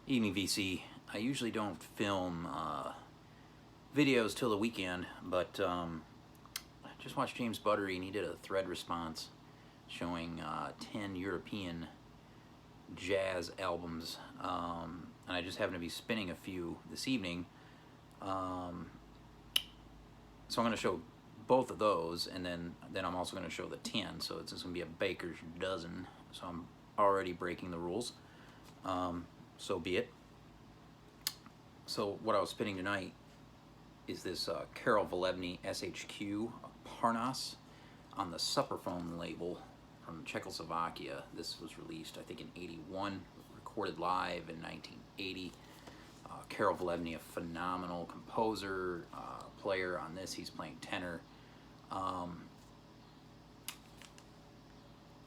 Evening VC. I usually don't film videos till the weekend, but I just watched James Buttery and he did a thread response showing 10 European jazz albums, and I just happen to be spinning a few this evening. So I'm going to show both of those, and then I'm also going to show the 10, so it's just going to be a baker's dozen, so I'm already breaking the rules. So be it. So what I was spinning tonight is this Karel Velebny SHQ Parnas on the Superphone label from Czechoslovakia. This was released, I think, in '81, recorded live in 1980. Karel Velebny, a phenomenal composer, player on this. He's playing tenor.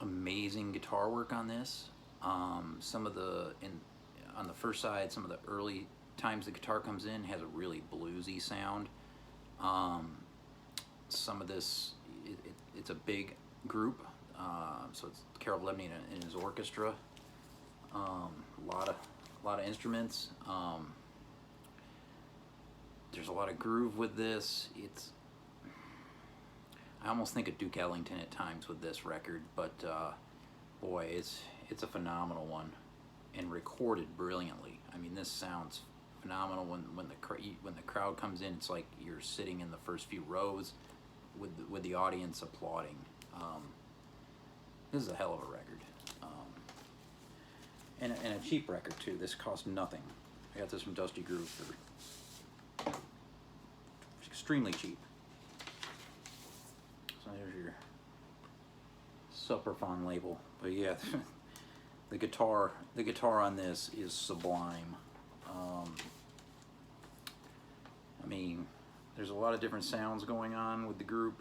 Amazing guitar work on this. Some of the on the first side, some of the early times the guitar comes in has a really bluesy sound. Some of this, it's a big group, so it's Karel Velebny in his orchestra. A lot of instruments. There's a lot of groove with this. I almost think of Duke Ellington at times with this record, but boy, it's a phenomenal one and recorded brilliantly. I mean, this sounds phenomenal when the crowd comes in. It's like you're sitting in the first few rows with the audience applauding. This is a hell of a record, and a cheap record too. This cost nothing. I got this from Dusty Groove for extremely cheap. So there's your Superphone label. But yeah, the guitar on this is sublime. I mean, there's a lot of different sounds going on with the group.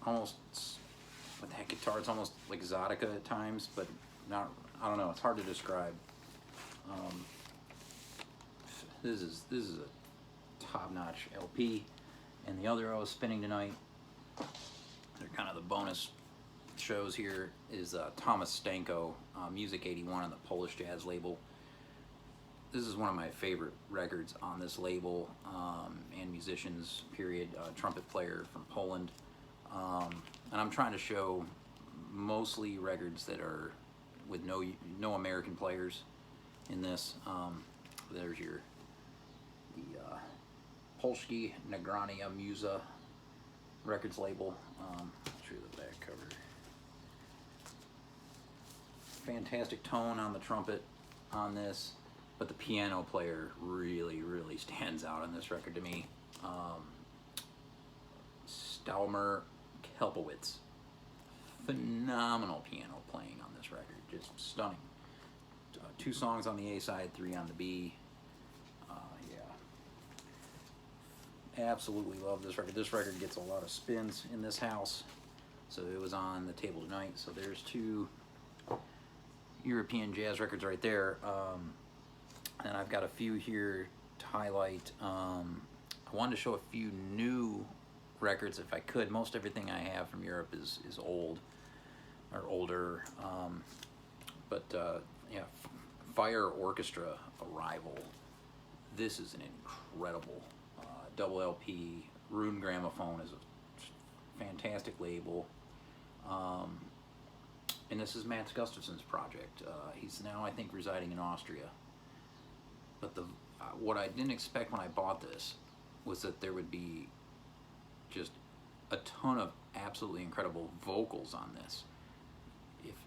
Almost with that guitar, it's almost like Exotica at times, but not. I don't know. It's hard to describe. This is a top-notch LP. And the other I was spinning tonight, they're kind of the bonus shows here, is Thomas Stanko, Music 81 on the Polish jazz label. This is one of my favorite records on this label, and musicians, period, trumpet player from Poland. And I'm trying to show mostly records that are with no American players in this. There's the Polskie Nagrania Muza Records label. I'll show you the back cover. Fantastic tone on the trumpet on this, but the piano player really stands out on this record to me. Stalmer Kelpowitz. Phenomenal piano playing on this record, just stunning. 2 songs on the A side, 3 on the B. Absolutely love this record. This record gets a lot of spins in this house, so it was on the table tonight. So there's 2 European jazz records right there, and I've got a few here to highlight. I wanted to show a few new records if I could. Most everything I have from Europe is old or older, but yeah, Fire Orchestra Arrival. This is an incredible double LP. Rune Gramophone is a fantastic label, and this is Mats Gustafsson's project. He's now, I think, residing in Austria. But what I didn't expect when I bought this was that there would be just a ton of absolutely incredible vocals on this.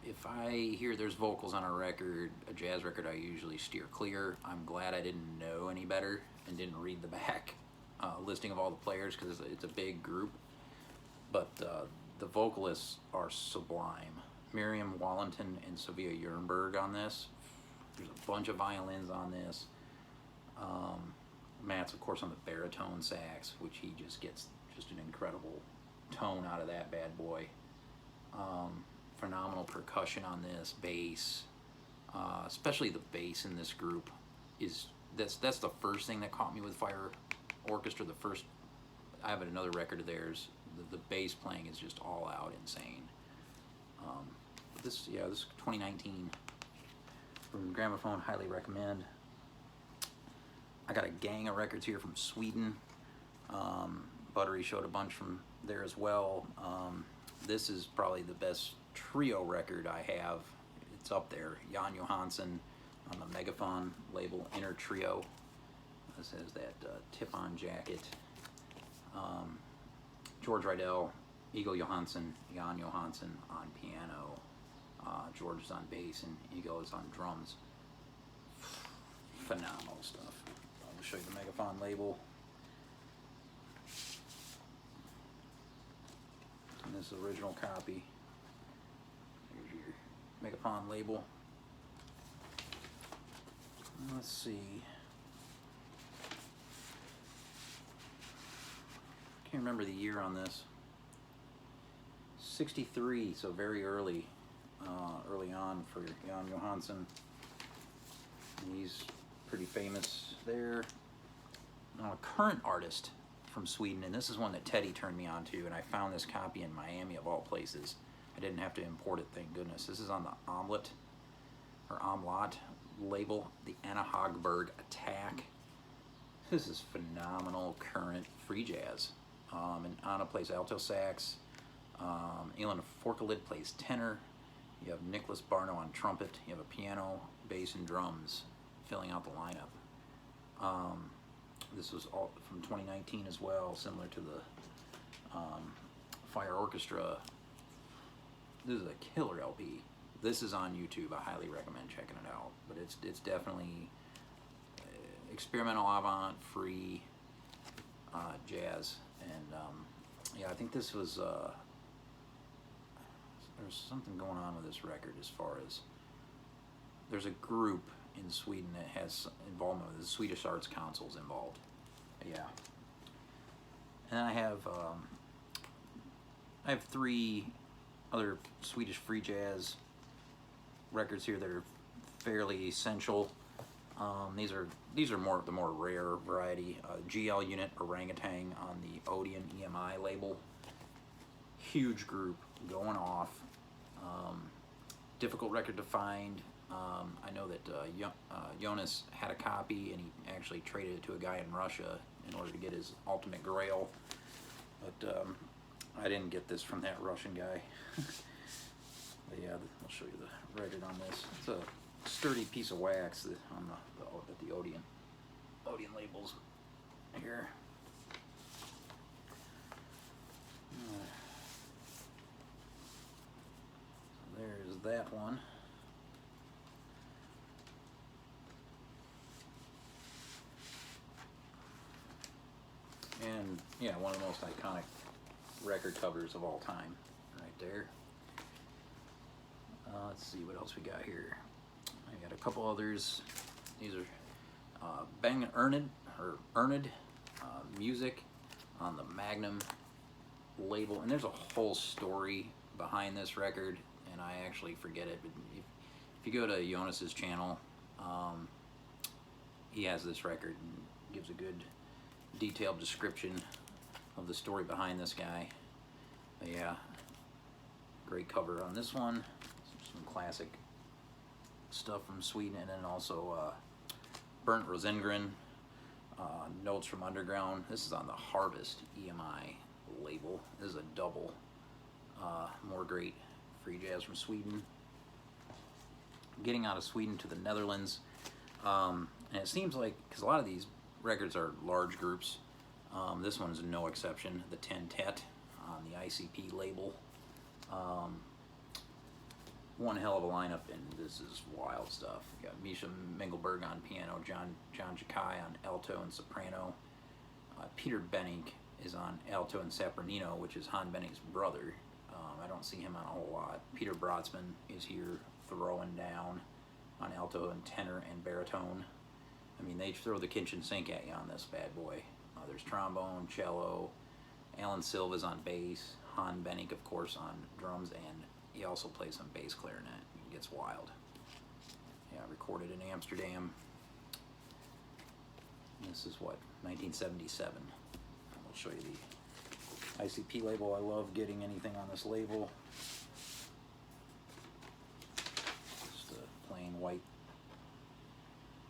If I hear there's vocals on a record, a jazz record, I usually steer clear. I'm glad I didn't know any better and didn't read the back listing of all the players, because it's a big group. But the vocalists are sublime. Miriam Wallenton and Sofia Jernberg on this. There's a bunch of violins on this. Matt's, of course, on the baritone sax, which he just gets just an incredible tone out of that bad boy. Phenomenal percussion on this, bass, especially the bass in this group that's the first thing that caught me with Fire Orchestra. I have another record of theirs. The bass playing is just all out insane. This 2019 from Gramophone, highly recommend. I got a gang of records here from Sweden. Buttery showed a bunch from there as well. This is probably the best trio record I have. It's up there. Jan Johansson on the Megaphon label, Inner Trio. This has that tip-on jacket. George Rydell, Eagle Johansson, Jan Johansson on piano. George is on bass and Eagle is on drums. Phenomenal stuff. I'll show you the Megaphon label. And this is the original copy. Here's your Megaphon label. Let's see. Can't remember the year on this. 63, so very early on for Jan Johansson. He's pretty famous there. Now, a current artist from Sweden, and this is one that Teddy turned me on to, and I found this copy in Miami of all places. I didn't have to import it, thank goodness. This is on the Omlet label, the Anna Hagberg Attack. This is phenomenal current free jazz. And Anna plays alto sax. Elin Forkalid plays tenor. You have Nicholas Barno on trumpet. You have a piano, bass, and drums filling out the lineup. This was all from 2019 as well, similar to the Fire Orchestra. This is a killer LP. This is on YouTube. I highly recommend checking it out. But it's definitely experimental avant free jazz. And yeah, I think this was there's something going on with this record as far as there's a group in Sweden that has involvement with the Swedish Arts Council's involved. Yeah. And I have 3 other Swedish free jazz records here that are fairly essential. These are the more rare variety. GL Unit Orangutan on the Odeon EMI label. Huge group going off. Difficult record to find. I know that Jonas had a copy and he actually traded it to a guy in Russia in order to get his ultimate grail. But I didn't get this from that Russian guy. But yeah, I'll show you the record on this. It's a sturdy piece of wax on the Odeon labels here. So there's that one. And yeah, one of the most iconic record covers of all time, right there. Let's see what else we got here. I got a couple others. These are Bang Erned music on the Magnum label, and there's a whole story behind this record, and I actually forget it. But if you go to Jonas's channel, he has this record and gives a good detailed description of the story behind this guy. But yeah, great cover on this one. Some classic stuff from Sweden, and then also Bernd Rosengren, Notes from Underground. This is on the Harvest EMI label. This is a double. More great free jazz from Sweden. Getting out of Sweden to the Netherlands, and it seems like, because a lot of these records are large groups, this one's no exception. The Tentet on the ICP label. One hell of a lineup, and this is wild stuff. You got Misha Mengelberg on piano, John Jakai on alto and soprano. Peter Benink is on alto and sopranino, which is Han Benink's brother. I don't see him on a whole lot. Peter Brotzman is here throwing down on alto and tenor and baritone. I mean, they throw the kitchen sink at you on this bad boy. There's trombone, cello, Alan Silva's on bass, Han Benink, of course, on drums, and he also plays some bass clarinet. It gets wild. Yeah, recorded in Amsterdam. This is what, 1977. I'll show you the ICP label. I love getting anything on this label. Just a plain white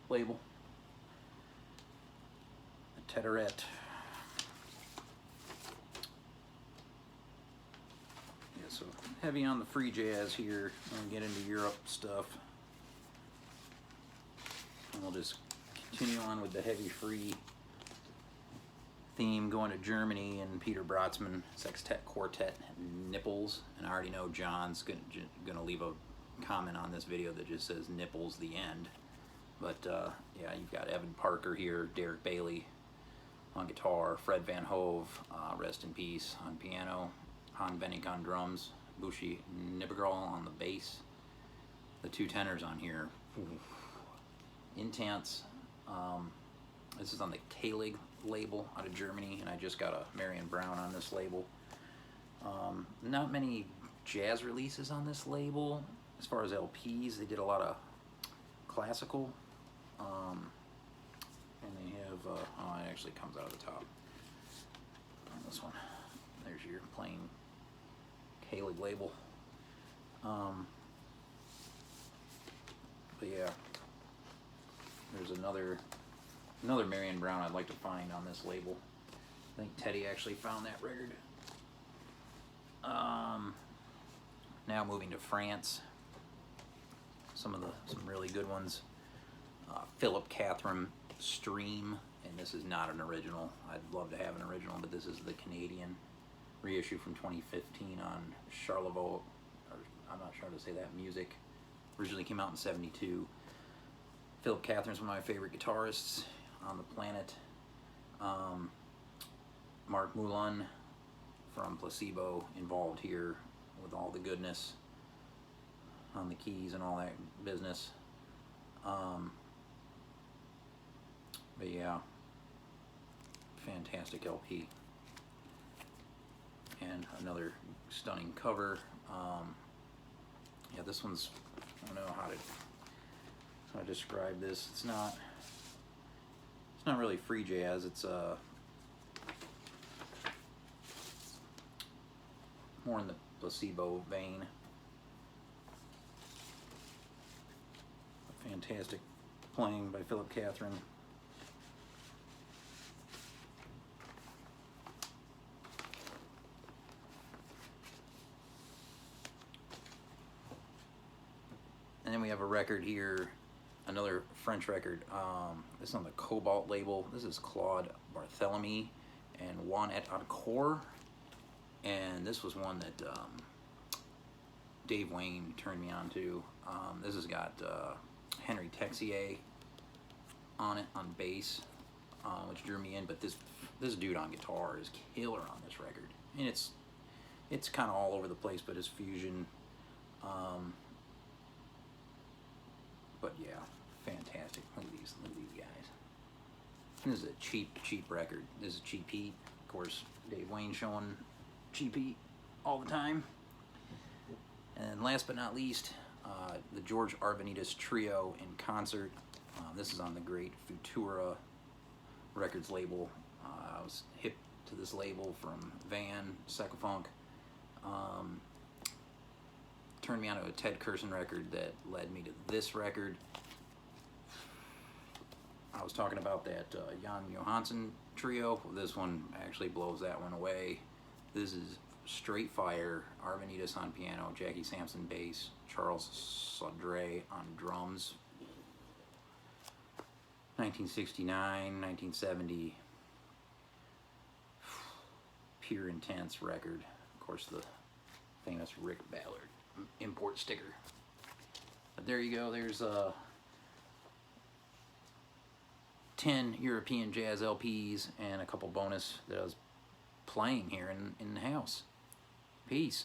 label. The Teterette. Yeah, so heavy on the free jazz here. And get into Europe stuff. And we'll just continue on with the heavy free theme, going to Germany and Peter Brötzmann Sextet Quartet Nipples. And I already know John's gonna leave a comment on this video that just says Nipples the end. But yeah, you've got Evan Parker here, Derek Bailey on guitar, Fred Van Hove, rest in peace, on piano, Han Benink on drums, Bushi Nibbergral on the bass. The two tenors on here, intense. This is on the K-Lig label out of Germany, and I just got a Marion Brown on this label. Not many jazz releases on this label as far as LPs. They did a lot of classical, and they have, oh, it actually comes out of the top on this one. There's your plain K-Lig label. But yeah, there's another Marion Brown I'd like to find on this label. I think Teddy actually found that record. Now moving to France. Some really good ones. Philip Catherine Stream, and this is not an original. I'd love to have an original, but this is the Canadian reissue from 2015 on Charlevoix, or I'm not sure how to say that, music. Originally came out in '72. Philip Catherine's one of my favorite guitarists on the planet. Mark Moulin from Placebo involved here with all the goodness on the keys and all that business. But yeah, fantastic LP. And another stunning cover. Yeah, this one's, I don't know how to describe this. It's not really free jazz. It's more in the Placebo vein. Fantastic playing by Philip Catherine. And then we have a record here, another French record. This is on the Cobalt label. This is Claude Barthélemy and Juan et Encore. And this was one that Dave Wayne turned me on to. This has got Henry Texier on it on bass, which drew me in. But this dude on guitar is killer on this record, and it's kind of all over the place, but it's fusion. But yeah, fantastic. Look at these guys. This is a cheap record. This is Cheap Heat. Of course, Dave Wayne showing Cheap Heat all the time. And last but not least, the George Arvanitis Trio in concert. This is on the great Futura Records label. I was hip to this label from Van, Secafunk. Turned me on to a Ted Curson record that led me to this record. I was talking about that Jan Johansson trio. This one actually blows that one away. This is straight fire. Arvanitis on piano, Jackie Sampson bass, Charles Saudre on drums. 1969, 1970. Pure intense record. Of course, the famous Rick Ballard import sticker. But there you go. There's 10 European jazz LPs and a couple bonus that I was playing here in the house. Peace.